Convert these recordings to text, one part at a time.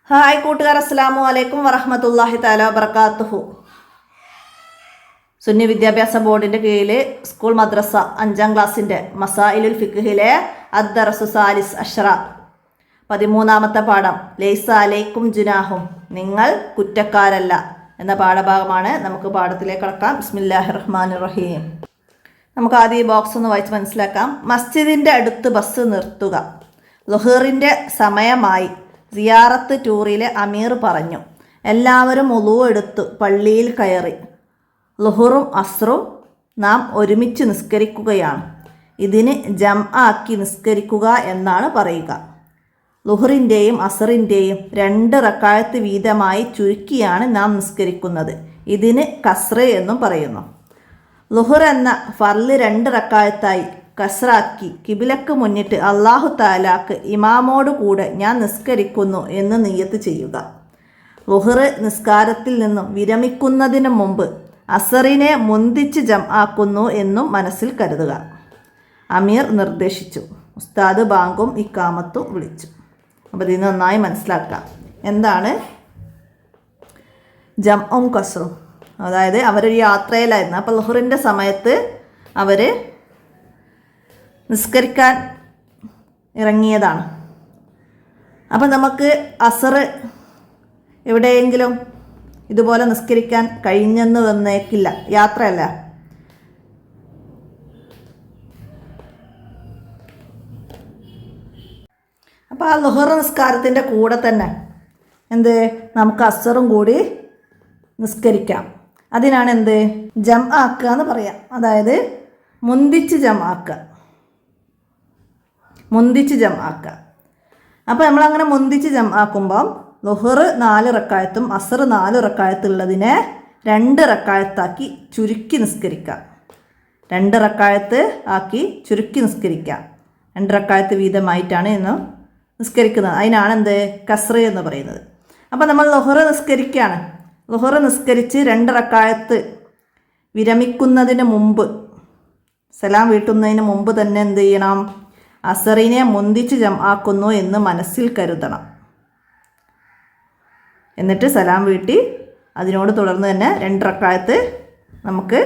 Hi കൂട്ടുകാർ, അസ്സലാമു അലൈക്കും വറഹ്മത്തുള്ളാഹി തആല വബറകാതുഹു. സുന്നി വിദ്യാഭ്യാസ ബോർഡിൻ്റെ കീഴിൽ സ്കൂൾ മദ്രസ 5ാം ക്ലാസ്സിൻ്റെ മസായിലുൽ ഫിഖ്ഹിലെ അദ്ദറസു സാലിസ് അഷ്റ 13ാമത്തെ പാഠം ലൈസ അലൈക്കും ജുനാഹും, നിങ്ങൾ കുറ്റക്കാരല്ല എന്ന പാഠഭാഗമാണ്. നമുക്ക് പാഠത്തിലേക്ക് കടക്കാം. ബിസ്മില്ലാഹിർ റഹ്മാനിർ റഹീം. നമുക്ക് ആദ്യം ഈ ബോക്സ് ഒന്ന് വായിച്ച് മനസ്സിലാക്കാം. മസ്ജിദിൻ്റെ അടുത്ത് ബസ് നിർത്തുക. ളുഹറിൻ്റെ സമയമായി. സിയാറത്ത് ടൂറിലെ അമീർ പറഞ്ഞു. എല്ലാവരും ഉളൂ എടുത്തു പള്ളിയിൽ കയറി. ളുഹറും അസ്റും നാം ഒരുമിച്ച് നിസ്കരിക്കുകയാണ്. ഇതിന് ജംആക്കി നിസ്കരിക്കുക എന്നാണ് പറയുക. ളുഹറിൻ്റെയും അസറിൻ്റെയും 2 റക്അത്ത് വീതമായി ചുരുക്കിയാണ് നാം നിസ്കരിക്കുന്നത്. ഇതിന് കസ്ർ എന്നും പറയുന്നു. ളുഹർ എന്ന ഫർള് 2 റക്അത്തായി കസ്റാക്കി കിബിലക്ക് മുന്നിട്ട് അല്ലാഹു തആലാക്ക് ഇമാമോട് കൂടെ ഞാൻ നിസ്കരിക്കുന്നു എന്ന് നിയ്യത്ത് ചെയ്യുക. ളുഹർ നിസ്കാരത്തിൽ നിന്നും വിരമിക്കുന്നതിന് മുമ്പ് അസറിനെ മുന്തിച്ച് ജംആക്കുന്നു എന്നും മനസ്സിൽ കരുതുക. അമീർ നിർദ്ദേശിച്ചു. ഉസ്താദ് ബാങ്കും ഇക്കാമത്തും വിളിച്ചു. അപ്പോൾ ഇത് നന്നായി മനസ്സിലാക്കാം. എന്താണ് ജംഉം കസ്റും? അതായത് അവരൊരു യാത്രയിലായിരുന്നു. അപ്പോൾ ളുഹറിൻ്റെ സമയത്ത് അവർ നിസ്കരിക്കാൻ ഇറങ്ങിയതാണ്. അപ്പം നമുക്ക് അസർ എവിടെയെങ്കിലും ഇതുപോലെ നിസ്കരിക്കാൻ കഴിഞ്ഞെന്ന് വന്നേക്കില്ല, യാത്രയല്ല. അപ്പോൾ ആ ളുഹർ നിസ്കാരത്തിൻ്റെ കൂടെ തന്നെ നമുക്ക് അസറും കൂടി നിസ്കരിക്കാം. അതിനാണ് ജംആക്കുക എന്ന് പറയാം. അതായത് മുന്തിച്ച് ജംആക്കുക. അപ്പോൾ നമ്മളങ്ങനെ മുന്തിച്ച് ജംആക്കുമ്പം ളുഹർ 4 റക്അത്തും അസർ 4 റക്അത്തുള്ളതിനെ 2 റക്അത്താക്കി ചുരുക്കി നിസ്കരിക്കാം. 2 റക്അത്ത് ആക്കി ചുരുക്കി നിസ്കരിക്കാം. 2 റക്അത്ത് വീതമായിട്ടാണ് ഇന്ന് നിസ്കരിക്കുന്നത്. അതിനാണ് കസ്ർ എന്ന് പറയുന്നത്. അപ്പോൾ നമ്മൾ ളുഹർ നിസ്കരിക്കുകയാണ്. ളുഹർ നിസ്കരിച്ച് 2 റക്അത്ത് വിരമിക്കുന്നതിന് മുമ്പ്, സലാം വീട്ടുന്നതിന് മുമ്പ് തന്നെ ചെയ്യണം? അസറിനെ മുന്തിച്ച് ജംആക്കുന്നു എന്ന് മനസ്സിൽ കരുതണം. എന്നിട്ട് സലാം വീട്ടി അതിനോട് തുടർന്ന് തന്നെ 2 റക്അത്ത് നമുക്ക്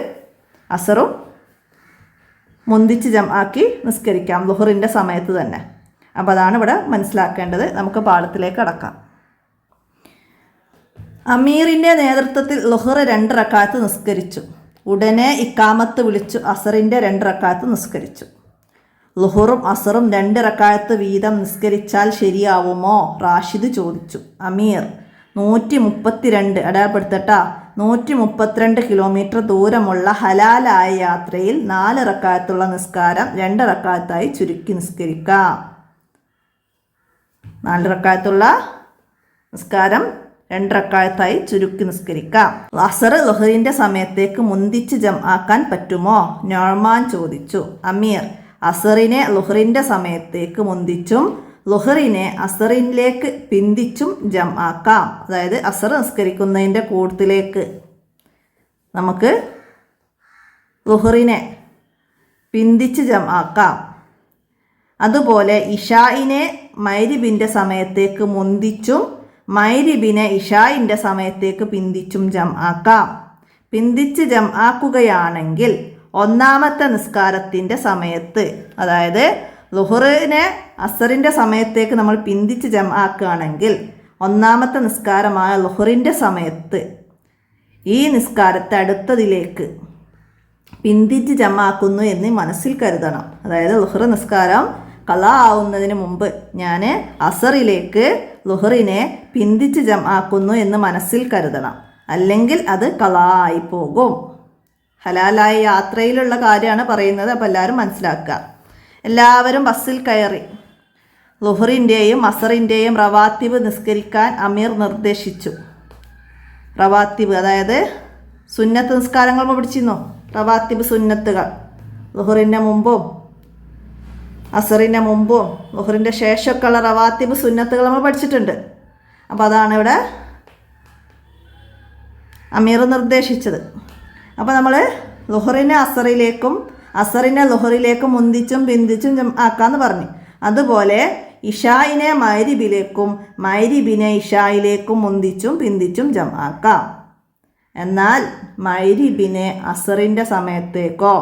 അസറും മുന്തിച്ച് ജംആക്കി നിസ്കരിക്കാം ളുഹറിൻ്റെ സമയത്ത് തന്നെ. അപ്പോൾ അതാണ് ഇവിടെ മനസ്സിലാക്കേണ്ടത്. നമുക്ക് പാഠത്തിലേക്ക് കടക്കാം. അമീറിൻ്റെ നേതൃത്വത്തിൽ ളുഹർ 2 റക്അത്ത് നിസ്കരിച്ചു. ഉടനെ ഇക്കാമത്ത് വിളിച്ചു അസറിൻ്റെ 2 റക്അത്ത് നിസ്കരിച്ചു. ളുഹറും അസറും 2 റക്അത്ത് വീതം നിസ്കരിച്ചാൽ ശരിയാവുമോ? റാഷിദ് ചോദിച്ചു. അമീർ 132 അടയാളപ്പെടുത്തട്ടാ 132 കിലോമീറ്റർ ദൂരമുള്ള ഹലാലായ യാത്രയിൽ 4 റക്അത്തുള്ള നിസ്കാരം 2 റക്അത്തായി ചുരുക്കി നിസ്കരിക്കാം. 4 റക്അത്തുള്ള നിസ്കാരം 2 റക്അത്തായി ചുരുക്കി നിസ്കരിക്കാം. അസർ ളുഹറിൻ്റെ സമയത്തേക്ക് മുന്തിച്ച് ജംആക്കാൻ പറ്റുമോ? നൊഅ്മാൻ ചോദിച്ചു. അമീർ അസറിനെ ളുഹറിൻ്റെ സമയത്തേക്ക് മുന്തിച്ചും ളുഹറിനെ അസറിലേക്ക് പിന്തിച്ചും ജംആക്കാം. അതായത് അസർ നിസ്കരിക്കുന്നതിൻ്റെ കൂട്ടത്തിലേക്ക് നമുക്ക് ളുഹറിനെ പിന്തിച്ച് ജംആക്കാം. അതുപോലെ ഇശാഇനെ മഗ്രിബിൻ്റെ സമയത്തേക്ക് മുന്തിച്ചും മഗ്രിബിനെ ഇശാഇൻ്റെ സമയത്തേക്ക് പിന്തിച്ചും ജംആക്കാം. പിന്തിച്ച് ജംആക്കുകയാണെങ്കിൽ 1ാമത്തെ നിസ്കാരത്തിൻ്റെ സമയത്ത്, അതായത് ളുഹറിനെ അസറിൻ്റെ സമയത്തേക്ക് നമ്മൾ പിന്തിച്ച് ജംആക്കുകയാണെങ്കിൽ 1ാമത്തെ നിസ്കാരമായ ളുഹറിൻ്റെ സമയത്ത് ഈ നിസ്കാരത്തെ അടുത്തതിലേക്ക് പിന്തിച്ച് ജംആക്കുന്നു എന്ന് മനസ്സിൽ കരുതണം. അതായത് ളുഹർ നിസ്കാരം ഖളാ ആവുന്നതിന് മുമ്പ് ഞാൻ അസറിലേക്ക് ളുഹറിനെ പിന്തിച്ച് ജംആക്കുന്നു എന്ന് മനസ്സിൽ കരുതണം. അല്ലെങ്കിൽ അത് ഖളാ ആയി പോകും. ഹലാലായ യാത്രയിലുള്ള കാര്യമാണ് പറയുന്നത്. അപ്പോൾ എല്ലാവരും മനസ്സിലാക്കുക. എല്ലാവരും ബസ്സിൽ കയറി. ളുഹറിൻ്റെയും അസറിൻ്റെയും റവാത്തിബ് നിസ്കരിക്കാൻ അമീർ നിർദ്ദേശിച്ചു. റവാത്തിബ് അതായത് സുന്നത്ത് നിസ്കാരങ്ങൾ പഠിച്ചിരുന്നു. റവാത്തിബ് സുന്നത്തുകൾ ളുഹറിൻ്റെ മുമ്പും അസറിൻ്റെ മുമ്പും ളുഹറിൻ്റെ ശേഷമൊക്കെയുള്ള റവാത്തിബ് സുന്നത്തുകൾ നമ്മൾ പഠിച്ചിട്ടുണ്ട്. അപ്പോൾ അതാണ് ഇവിടെ അമീർ നിർദ്ദേശിച്ചത്. അപ്പോൾ നമ്മൾ ളുഹറിനെ അസറിലേക്കും അസറിനെ ളുഹറിലേക്കും മുന്തിച്ചും പിന്തിച്ചും ആക്കാമെന്ന് പറഞ്ഞു. അതുപോലെ ഇഷായിനെ മഗ്രിബിലേക്കും മഗ്രിബിനെ ഇഷായിലേക്കും മുന്തിച്ചും പിന്തിച്ചും ജംആക്കാം. എന്നാൽ മഗ്രിബിനെ അസറിൻ്റെ സമയത്തേക്കോ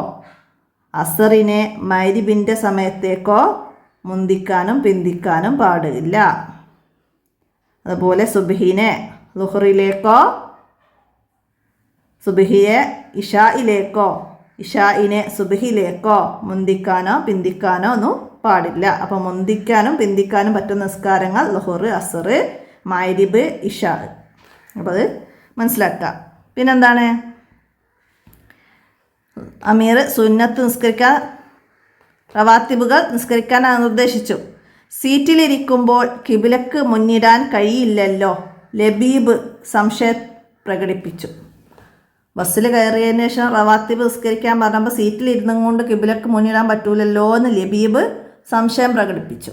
അസറിനെ മഗ്രിബിൻ്റെ സമയത്തേക്കോ മുന്തിക്കാനും പിന്തിക്കാനും പാടില്ല. അതുപോലെ സുബ്ഹിനെ ളുഹറിലേക്കോ സുബ്ഹിയെ ഇഷായിലേക്കോ ഇഷായിനെ സുബ്ഹിലേക്കോ മുന്തിക്കാനോ പിന്തിക്കാനോ ഒന്നും പാടില്ല. അപ്പോൾ മുന്തിക്കാനും പിന്തിക്കാനും പറ്റുന്ന നിസ്കാരങ്ങൾ ളുഹർ, അസർ, മഗ്രിബ്, ഇഷാ. അപ്പോൾ അത് മനസ്സിലാക്കുക. പിന്നെന്താണ്? അമീർ സുന്നത്ത് നിസ്കരിക്കാൻ റവാത്തിബുകൾ നിസ്കരിക്കാൻ നിർദ്ദേശിച്ചു. സീറ്റിലിരിക്കുമ്പോൾ കിബിലക്ക് മുന്നിടാൻ കഴിയില്ലല്ലോ. ലബീബ് സംശയം പ്രകടിപ്പിച്ചു. ബസ്സിൽ കയറിയതിന് ശേഷം റവാത്തിബ് നിസ്കരിക്കാൻ പറഞ്ഞപ്പോൾ സീറ്റിലിരുന്നും കൊണ്ട് കിബിലക്ക് മുന്നിടാൻ പറ്റൂലല്ലോ എന്ന് ലബീബ് സംശയം പ്രകടിപ്പിച്ചു.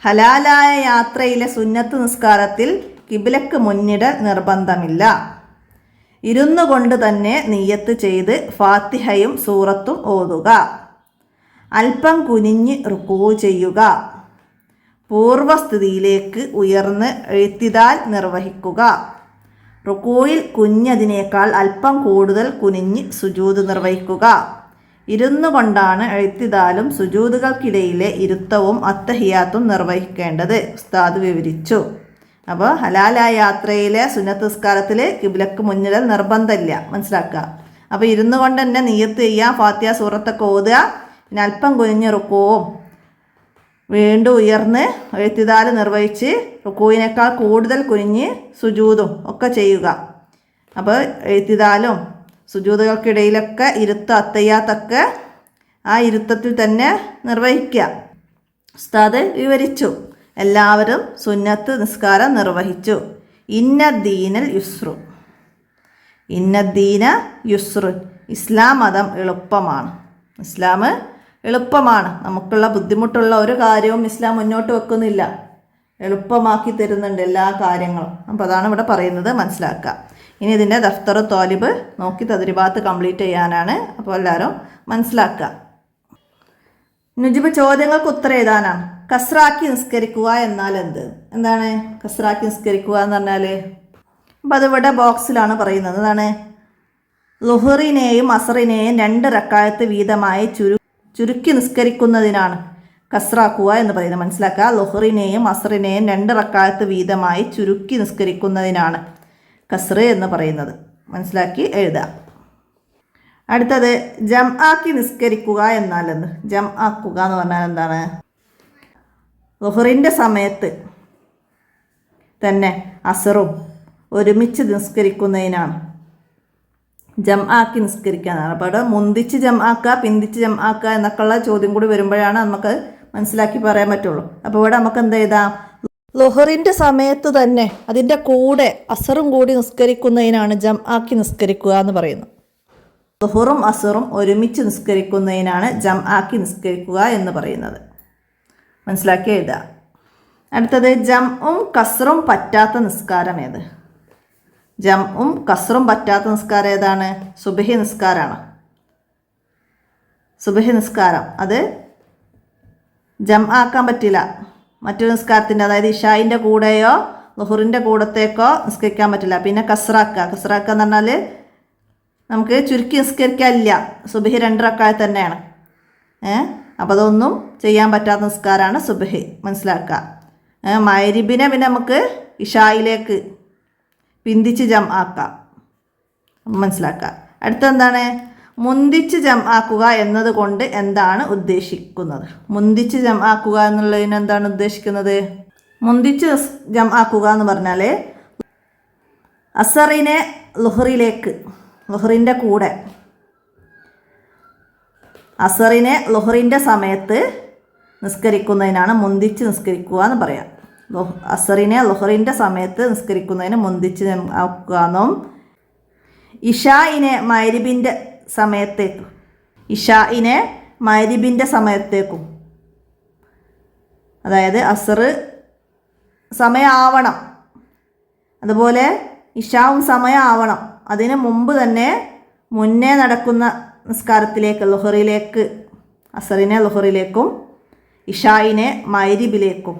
ഹലാലായ യാത്രയിലെ സുന്നത്ത് നിസ്കാരത്തിൽ കിബിലക്ക് മുന്നിടൽ നിർബന്ധമില്ല. ഇരുന്നു കൊണ്ട് തന്നെ നിയ്യത്ത് ചെയ്ത് ഫാത്തിഹയും സൂറത്തും ഓതുക. അല്പം കുനിഞ്ഞ് റുക്കൂ ചെയ്യുക. പൂർവസ്ഥിതിയിലേക്ക് ഉയർന്ന് എഴുത്തിദാൽ നിർവഹിക്കുക. റുക്കൂയിൽ കുഞ്ഞതിനേക്കാൾ അല്പം കൂടുതൽ കുനിഞ്ഞ് സുജൂദ് നിർവഹിക്കുക. ഇരുന്നു കൊണ്ടാണ് എഴുത്തിദാലും സുജൂദുകൾക്കിടയിലെ ഇരുത്തവും അത്തഹിയാത്തും നിർവഹിക്കേണ്ടത് ഉസ്താദ് വിവരിച്ചു. അപ്പോൾ ഹലാലായ യാത്രയിലെ സുന്നത്ത് നിസ്കാരത്തിൽ കിബിലക്ക് മുന്നിടൽ നിർബന്ധമില്ല, മനസ്സിലാക്കുക. അപ്പോൾ ഇരുന്നു കൊണ്ട് തന്നെ നിയ്യത്ത് ചെയ്യുക, ഫാത്തിഹ സൂറത്തൊക്കെ ഓതുക. പിന്നെ അല്പം കുനിഞ്ഞ് റുക്കൂവും വീണ്ടും ഉയർന്ന് എഴുത്തിദാൽ നിർവഹിച്ച് റുക്കൂവിനേക്കാൾ കൂടുതൽ കുനിഞ്ഞ് സുജൂദും ഒക്കെ ചെയ്യുക. അപ്പോൾ എഴുത്തിദാലും സുജൂദുകൾക്കിടയിലൊക്കെ ഇരുത്ത അത്തയ്യാത്തൊക്കെ ആ ഇരുത്തത്തിൽ തന്നെ നിർവഹിക്കുക. ഉസ്താദ് വിവരിച്ചു. എല്ലാവരും സുന്നത്ത് നിസ്കാരം നിർവഹിച്ചു. ഇന്നദ്ദീനൽ യുസ്രു. ഇന്നദ്ദീന യുസ്രു. ഇസ്ലാം മതം എളുപ്പമാണ്. ഇസ്ലാം എളുപ്പമാണ്. നമുക്കുള്ള ബുദ്ധിമുട്ടുള്ള ഒരു കാര്യവും ഇസ്ലാം മുന്നോട്ട് വെക്കുന്നില്ല, എളുപ്പമാക്കി തരുന്നുണ്ട് എല്ലാ കാര്യങ്ങളും. അപ്പോൾ അതാണ് ഇവിടെ പറയുന്നത്, മനസ്സിലാക്കുക. ഇനി ഇതിൻ്റെ ദഫ്തർ തോലിബ് നോക്കി തദ്രിബാത്ത് കംപ്ലീറ്റ് ചെയ്യാനാണ്. അപ്പോൾ എല്ലാവരും മനസ്സിലാക്കുക. നുജിബ് ചോദ്യങ്ങൾക്ക് ഉത്തരം എഴുതാനാണ്. കസ്റാക്കി നിസ്കരിക്കുക എന്നാൽ എന്താണ് കസ്റാക്കി നിസ്കരിക്കുക എന്ന് പറഞ്ഞാൽ? അപ്പം അതിവിടെ ബോക്സിലാണ് പറയുന്നത്. എന്താണ്? ളുഹറിനെയും അസറിനെയും 2 റക്അത്ത് വീതമായി ചുരുക്കി നിസ്കരിക്കുന്നതിനാണ് കസ്റാക്കുക എന്ന് പറയുന്നത്, മനസ്സിലാക്കുക. ളുഹറിനെയും അസറിനെയും 2 റക്അത്ത് വീതമായി ചുരുക്കി നിസ്കരിക്കുന്നതിനാണ് കസ്ർ എന്ന് പറയുന്നത്, മനസ്സിലാക്കി എഴുതുക. അടുത്തത് ജംആക്കി നിസ്കരിക്കുക എന്നാൽ ജംആക്കുക എന്ന് പറഞ്ഞാൽ എന്താണ്? ളുഹറിൻ്റെ സമയത്ത് തന്നെ അസറും ഒരുമിച്ച് നിസ്കരിക്കുന്നതിനാണ് ജംആക്കി നിസ്കരിക്കാനാണ്. അപ്പോൾ അവിടെ മുന്തിച്ച് ജംആക്കുക പിന്തിച്ച് ജംആക്കുക എന്നൊക്കെയുള്ള ചോദ്യം കൂടി വരുമ്പോഴാണ് നമുക്ക് മനസ്സിലാക്കി പറയാൻ പറ്റുള്ളൂ. അപ്പോൾ ഇവിടെ നമുക്ക് എന്ത് ചെയ്താം? ളുഹറിൻ്റെ സമയത്ത് തന്നെ അതിൻ്റെ കൂടെ അസറും കൂടി നിസ്കരിക്കുന്നതിനാണ് ജംആക്കി നിസ്കരിക്കുക എന്ന് പറയുന്നത്. ളുഹറും അസറും ഒരുമിച്ച് നിസ്കരിക്കുന്നതിനാണ് ജംആക്കി നിസ്കരിക്കുക എന്ന് പറയുന്നത്, മനസ്സിലാക്കി എഴുതുക. അടുത്തത് ജംഉം കസ്റും പറ്റാത്ത നിസ്കാരം ഏത്? ജംഉം കസ്റും പറ്റാത്ത നിസ്കാരം ഏതാണ്? സുബ്ഹി നിസ്കാരമാണ്. സുബ്ഹി നിസ്കാരം അത് ജംആക്കാൻ പറ്റില്ല. മറ്റൊരു നിസ്കാരത്തിൻ്റെ, അതായത് ഇഷായിൻ്റെ കൂടെയോ ളുഹറിൻ്റെ കൂടത്തേക്കോ നിസ്കരിക്കാൻ പറ്റില്ല. പിന്നെ കസ്റാക്കുക എന്ന് പറഞ്ഞാൽ നമുക്ക് ചുരുക്കി നിസ്കരിക്കാനില്ല. സുബ്ഹി 2 റക്അത്ത് തന്നെയാണ്. അപ്പോൾ അതൊന്നും ചെയ്യാൻ പറ്റാത്ത നിസ്കാരമാണ് സുബ്ഹി, മനസ്സിലാക്കുക. മഗ്രിബിനെ പിന്നെ നമുക്ക് ഇഷായിലേക്ക് പിന്തിച്ച് ജംആക്കാം, മനസ്സിലാക്കുക. അടുത്തെന്താണ്? മുന്തിച്ച് ജംആക്കുക എന്നതുകൊണ്ട് എന്താണ് ഉദ്ദേശിക്കുന്നത്? മുന്തിച്ച് ജംആക്കുക എന്നുള്ളതിന് എന്താണ് ഉദ്ദേശിക്കുന്നത്? മുന്തിച്ച് ജംആക്കുക എന്ന് പറഞ്ഞാൽ അസറിനെ ളുഹറിലേക്ക്, ളുഹറിൻ്റെ കൂടെ അസറിനെ ളുഹറിൻ്റെ സമയത്ത് നിസ്കരിക്കുന്നതിനാണ് മുന്തിച്ച് നിസ്കരിക്കുക എന്ന് പറയാം. അസറിനെ ളുഹറിൻ്റെ സമയത്ത് നിസ്കരിക്കുന്നതിന് മുന്തിച്ച് ജംആക്കുക എന്നും, ഇഷായിനെ മഗ്രിബിൻ്റെ സമയത്തേക്കും ഇഷായിനെ മഗ്രിബിൻ്റെ സമയത്തേക്കും, അതായത് അസർ സമയമാവണം, അതുപോലെ ഇഷാവും സമയമാവണം, അതിന് മുമ്പ് തന്നെ മുന്നേ നടക്കുന്ന നിസ്കാരത്തിലേക്ക് ളുഹറിലേക്ക് അസറിനെ ളുഹറിലേക്കും ഇഷായിനെ മഗ്രിബിലേക്കും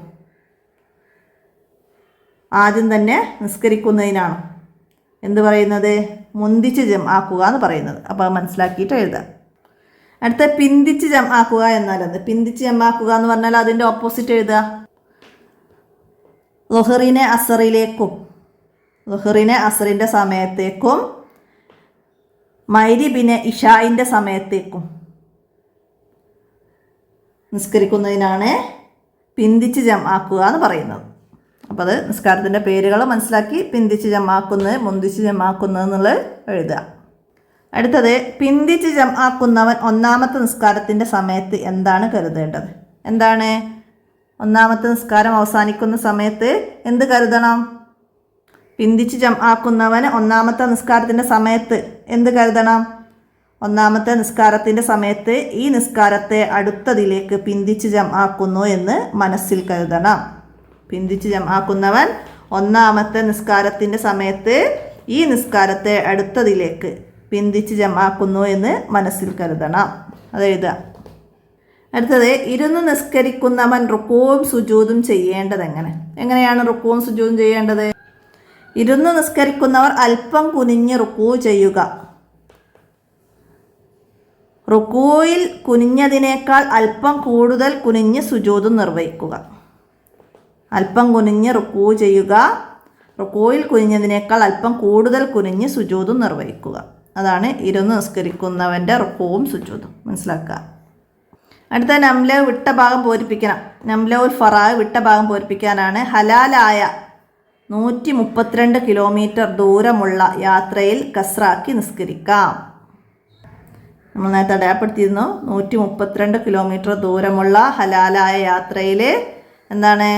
ആദ്യം തന്നെ നിസ്കരിക്കുന്നതിനാണ് എന്ത് പറയുന്നത്? മുന്തിച്ച് ജംആക്കുക എന്ന് പറയുന്നത്. അപ്പോൾ അത് മനസ്സിലാക്കിയിട്ട് എഴുതാം. അടുത്ത പിന്തിച്ച് ജംആക്കുക എന്നാൽ എന്ത്? പിന്തിച്ച് ജംആക്കുക എന്ന് പറഞ്ഞാൽ അതിൻ്റെ ഓപ്പോസിറ്റ് എഴുതുക. ളുഹറിനെ അസറിലേക്കും, ളുഹറിനെ അസറിൻ്റെ സമയത്തേക്കും മഗ്രിബിനെ ഇഷായിൻ്റെ സമയത്തേക്കും നിസ്കരിക്കുന്നതിനാണ് പിന്തിച്ച് ജംആക്കുക എന്ന് പറയുന്നത്. അപ്പോൾ അത് നിസ്കാരത്തിൻ്റെ പേരുകൾ മനസ്സിലാക്കി പിന്തിച്ച് ജംആക്കുന്നത്, മുന്തിച്ച് ജംആക്കുന്നത് എന്നുള്ളത് എഴുതുക. അടുത്തത് പിന്തിച്ച് ജംആക്കുന്നവൻ ഒന്നാമത്തെ നിസ്കാരത്തിൻ്റെ സമയത്ത് എന്താണ് കരുതേണ്ടത്? എന്താണ്? ഒന്നാമത്തെ നിസ്കാരം അവസാനിക്കുന്ന സമയത്ത് എന്ത് കരുതണം? പിന്തിച്ച് ജംആക്കുന്നവന് ഒന്നാമത്തെ നിസ്കാരത്തിൻ്റെ സമയത്ത് എന്ത് കരുതണം? ഒന്നാമത്തെ നിസ്കാരത്തിൻ്റെ സമയത്ത് ഈ നിസ്കാരത്തെ അടുത്തതിലേക്ക് പിന്തിച്ച് ജംആക്കുന്നു എന്ന് മനസ്സിൽ കരുതണം. പിന്തിച്ച് ജംആക്കുന്നവൻ ഒന്നാമത്തെ നിസ്കാരത്തിൻ്റെ സമയത്ത് ഈ നിസ്കാരത്തെ അടുത്തതിലേക്ക് പിന്തിച്ച് ജംആക്കുന്നു എന്ന് മനസ്സിൽ കരുതണം. അത് എഴുതുക. അടുത്തത് ഇരുന്ന് നിസ്കരിക്കുന്നവൻ റുക്കൂവും സുജൂദും ചെയ്യേണ്ടത് എങ്ങനെയാണ് റുക്കൂവും സുജൂദും ചെയ്യേണ്ടത്? ഇരുന്ന് നിസ്കരിക്കുന്നവർ അല്പം കുനിഞ്ഞ് റുക്കൂ ചെയ്യുക. റുക്കൂയിൽ കുനിഞ്ഞതിനേക്കാൾ അല്പം കൂടുതൽ കുനിഞ്ഞ് സുജൂദും നിർവഹിക്കുക. അല്പം കുനിഞ്ഞ് റുക്കൂ ചെയ്യുക, റുക്കൂയിൽ കുനിഞ്ഞതിനേക്കാൾ അല്പം കൂടുതൽ കുനിഞ്ഞ് സുജൂദും നിർവഹിക്കുക. അതാണ് ഇരുന്ന് നിസ്കരിക്കുന്നവൻ്റെ റുക്കൂവും സുജൂദും. മനസ്സിലാക്കുക. അടുത്ത നംലവ് വിട്ട ഭാഗം പൂരിപ്പിക്കണം. നംലവുൽ ഫറാഹ് വിട്ട ഭാഗം പൂരിപ്പിക്കാനാണ്. ഹലാലായ 132 കിലോമീറ്റർ ദൂരമുള്ള യാത്രയിൽ കസ്റാക്കി നിസ്കരിക്കാം. നമ്മൾ നേരത്തെ അടയാളപ്പെടുത്തിയിരുന്നു. 132 കിലോമീറ്റർ ദൂരമുള്ള ഹലാലായ യാത്രയിൽ എന്താണ്?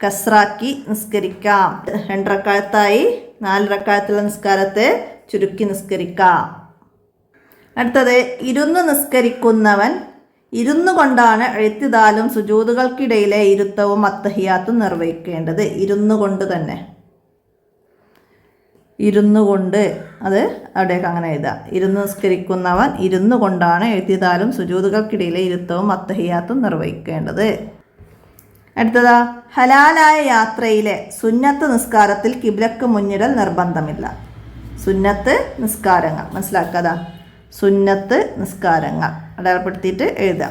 കസ്റാക്കി നിസ്കരിക്കാം. 2 റക്അത്തായി 4 റക്അത്തുള്ള നിസ്കാരത്തെ ചുരുക്കി നിസ്കരിക്കാം. അടുത്തത് ഇരുന്ന് നിസ്കരിക്കുന്നവൻ ഇരുന്നു കൊണ്ടാണ് എഴുത്തിദാലും സുജൂദുകൾക്കിടയിലെ ഇരുത്തവും അത്തഹിയാത്തും നിർവഹിക്കേണ്ടത്. ഇരുന്നു കൊണ്ട് തന്നെ, ഇരുന്നു കൊണ്ട്, അത് അവിടേക്ക് അങ്ങനെ എഴുതുക. ഇരുന്ന് നിസ്കരിക്കുന്നവൻ ഇരുന്നു കൊണ്ടാണ് എഴുത്തിദാലും സുജൂദുകൾക്കിടയിലെ ഇരുത്തവും അത്തഹിയാത്തും നിർവഹിക്കേണ്ടത്. അടുത്തതാ, ഹലാലായ യാത്രയിലെ സുന്നത്ത് നിസ്കാരത്തിൽ കിബ്ലക്ക് മുന്നിടൽ നിർബന്ധമില്ല. സുന്നത്ത് നിസ്കാരങ്ങൾ മനസ്സിലാക്കാത, സുന്നത്ത് നിസ്കാരങ്ങൾ അടയാളപ്പെടുത്തിയിട്ട് എഴുതുക.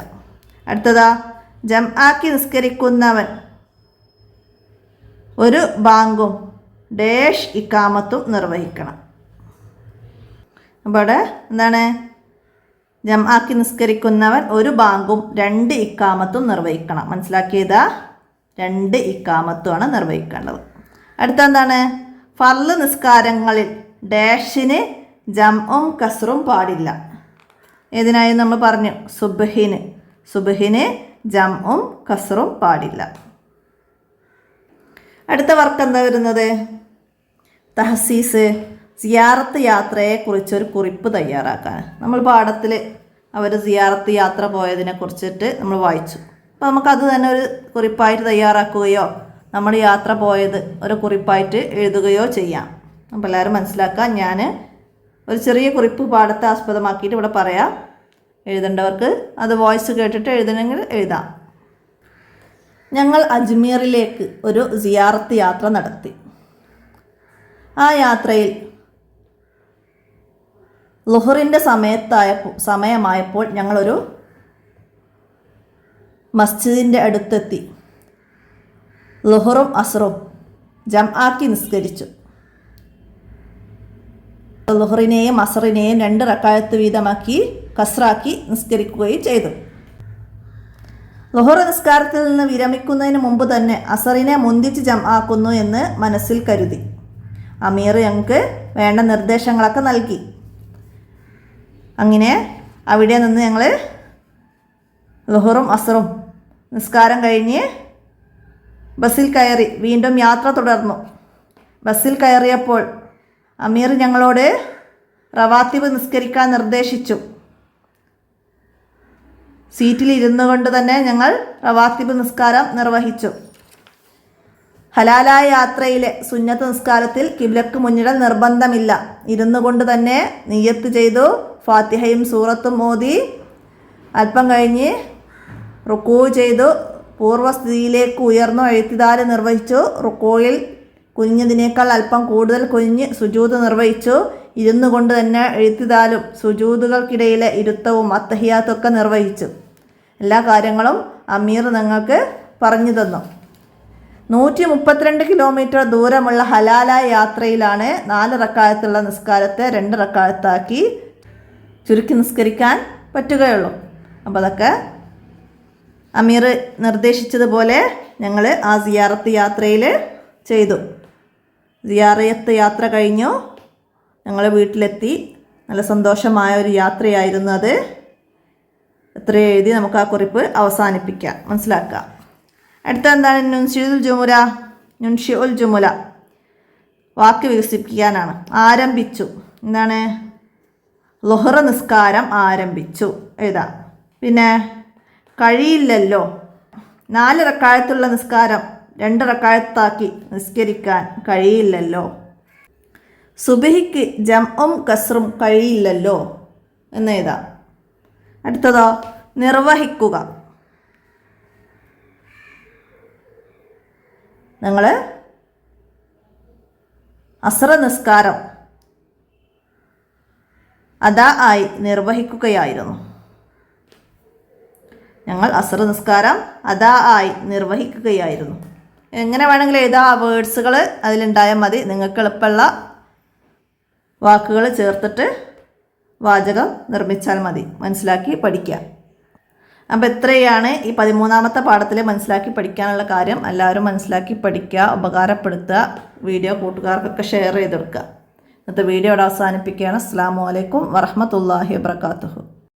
അടുത്തതാ, ജംആക്കി നിസ്കരിക്കുന്നവൻ ഒരു ബാങ്കും ഡേഷ് ഇക്കാമത്തും നിർവഹിക്കണം. അപ്പോൾ അവിടെ എന്താണ്? ജംആക്കി നിസ്കരിക്കുന്നവൻ ഒരു ബാങ്കും 2 ഇക്കാമത്തും നിർവഹിക്കണം. മനസ്സിലാക്കിയതാ, 2 ഇക്കാമത്തുമാണ് നിർവഹിക്കേണ്ടത്. അടുത്ത എന്താണ്? ഫർള് നിസ്കാരങ്ങളിൽ ഡാഷിന് ജംഉം കസ്റും പാടില്ല. ഏതിനായി നമ്മൾ പറഞ്ഞു? സുബ്ഹിന് ജംഉം കസ്റും പാടില്ല. അടുത്ത വർക്ക് എന്താ വരുന്നത്? തഹസീസ്, സിയാറത്ത് യാത്രയെക്കുറിച്ചൊരു കുറിപ്പ് തയ്യാറാക്കാൻ. നമ്മൾ പാഠത്തിൽ അവർ സിയാറത്ത് യാത്ര പോയതിനെ കുറിച്ചിട്ട് നമ്മൾ വായിച്ചു. അപ്പോൾ നമുക്കത് തന്നെ ഒരു കുറിപ്പായിട്ട് തയ്യാറാക്കുകയോ നമ്മൾ യാത്ര പോയത് ഒരു കുറിപ്പായിട്ട് എഴുതുകയോ ചെയ്യാം. അപ്പോൾ എല്ലാവരും മനസ്സിലാക്കുക. ഞാൻ ഒരു ചെറിയ കുറിപ്പ് പാഠത്തെ ആസ്പദമാക്കിയിട്ട് ഇവിടെ പറയാം. എഴുതേണ്ടവർക്ക് അത് വോയിസ് കേട്ടിട്ട് എഴുതണമെങ്കിൽ എഴുതാം. ഞങ്ങൾ അജ്മീറിലേക്ക് ഒരു സിയാറത്ത് യാത്ര നടത്തി. ആ യാത്രയിൽ ളുഹറിൻ്റെ സമയമായപ്പോൾ ഞങ്ങളൊരു മസ്ജിദിൻ്റെ അടുത്തെത്തി. ളുഹറും അസ്റും ജംആക്കി നിസ്കരിച്ചു. ളുഹറിനെയും അസ്റിനെയും 2 റക്അത്ത് വീതമാക്കി കസ്റാക്കി നിസ്കരിക്കുകയും ചെയ്തു. ളുഹർ നിസ്കാരത്തിൽ നിന്ന് വിരമിക്കുന്നതിന് മുമ്പ് തന്നെ അസറിനെ മുന്തിച്ച് ജംആക്കുന്നു എന്ന് മനസ്സിൽ കരുതി. അമീർ ഞങ്ങൾക്ക് വേണ്ട നിർദ്ദേശങ്ങളൊക്കെ നൽകി. അങ്ങനെ അവിടെ നിന്ന് ഞങ്ങൾ ളുഹറും അസ്റും നിസ്കാരം കഴിഞ്ഞ് ബസ്സിൽ കയറി വീണ്ടും യാത്ര തുടർന്നു. ബസ്സിൽ കയറിയപ്പോൾ അമീർ ഞങ്ങളോട് റവാത്തിബ് നിസ്കരിക്കാൻ നിർദ്ദേശിച്ചു. സീറ്റിൽ ഇരുന്നു കൊണ്ട് തന്നെ ഞങ്ങൾ റവാത്തിബ് നിസ്കാരം നിർവഹിച്ചു. ഹലാലായ യാത്രയിലെ സുന്നത്ത് നിസ്കാരത്തിൽ കിബ്ലക്ക് മുന്നിടൽ നിർബന്ധമില്ല. ഇരുന്നു കൊണ്ട് തന്നെ നിയ്യത്ത് ചെയ്തു. ഫാത്തിഹയും സൂറത്തും ഓതി അല്പം കഴിഞ്ഞ് റുക്കൂ ചെയ്തു. പൂർവ്വസ്ഥിതിയിലേക്ക് ഉയർന്നു എഴുത്തിദാല് നിർവഹിച്ചു. റുക്കോയിൽ കുനിഞ്ഞതിനേക്കാൾ അല്പം കൂടുതൽ കുനിഞ്ഞ് സുജൂദ് നിർവഹിച്ചു. ഇരുന്നു കൊണ്ട് തന്നെ എഴുത്തിദാലും സുജൂദുകൾക്കിടയിലെ ഇരുത്തവും അത്തഹിയാത്തൊക്കെ നിർവഹിച്ചു. എല്ലാ കാര്യങ്ങളും അമീർ നിങ്ങൾക്ക് പറഞ്ഞു തന്നു. 132 കിലോമീറ്റർ ദൂരമുള്ള ഹലാലായ യാത്രയിലാണ് 4 റക്അത്തുള്ള നിസ്കാരത്തെ 2 റക്അത്താക്കി ചുരുക്കി നിസ്കരിക്കാൻ പറ്റുകയുള്ളൂ. അപ്പോൾ അതൊക്കെ അമീർ നിർദ്ദേശിച്ചതുപോലെ ഞങ്ങൾ ആ സിയാറത്ത് യാത്രയിൽ ചെയ്തു. സിയാറത്ത് യാത്ര കഴിഞ്ഞു, ഞങ്ങൾ വീട്ടിലെത്തി. നല്ല സന്തോഷമായ ഒരു യാത്രയായിരുന്നു അത്. എത്ര എഴുതി നമുക്ക് ആ കുറിപ്പ് അവസാനിപ്പിക്കാം, മനസ്സിലാക്കാം. അടുത്ത എന്താണ്? നുൻഷിഉൽ ജുമുല വാക്ക് വികസിപ്പിക്കാനാണ്. ആരംഭിച്ചു. എന്താണ്? ളുഹ്ർ നിസ്കാരം ആരംഭിച്ചു എഴുതാം. പിന്നെ കഴിയില്ലല്ലോ. 4 റക്അത്തുള്ള നിസ്കാരം 2 റക്അത്താക്കി നിസ്കരിക്കാൻ കഴിയില്ലല്ലോ. സുബഹിക്ക് ജംഉം കസ്റും കഴിയില്ലല്ലോ എന്നെഴുതാം. അടുത്തതോ? നിർവഹിക്കുക. ഞങ്ങൾ അസ്ർ നിസ്കാരം അദാ ആയി നിർവഹിക്കുകയായിരുന്നു. ഞങ്ങൾ അസ്ർ നിസ്കാരം അദാ ആയി നിർവഹിക്കുകയായിരുന്നു. എങ്ങനെ വേണമെങ്കിലും എഴുതാം. ആ വേർഡ്സുകൾ അതിലുണ്ടായാൽ മതി. നിങ്ങൾക്ക് എളുപ്പമുള്ള വാക്കുകൾ ചേർത്തിട്ട് വാചകം നിർമ്മിച്ചാൽ മതി. മനസ്സിലാക്കി പഠിക്കുക. അപ്പോൾ ഇത്രയാണ് ഈ 13ാമത്തെ പാഠത്തിൽ മനസ്സിലാക്കി പഠിക്കാനുള്ള കാര്യം. എല്ലാവരും മനസ്സിലാക്കി പഠിക്കുക, ഉപകാരപ്പെടുത്തുക. വീഡിയോ കൂട്ടുകാർക്കൊക്കെ ഷെയർ ചെയ്തെടുക്കുക. ഇന്നത്തെ വീഡിയോ ഇവിടെ അവസാനിപ്പിക്കുകയാണ്. അസ്സലാമു അലൈക്കും വറഹ്മത്തുള്ളാഹി വബറകാതുഹു.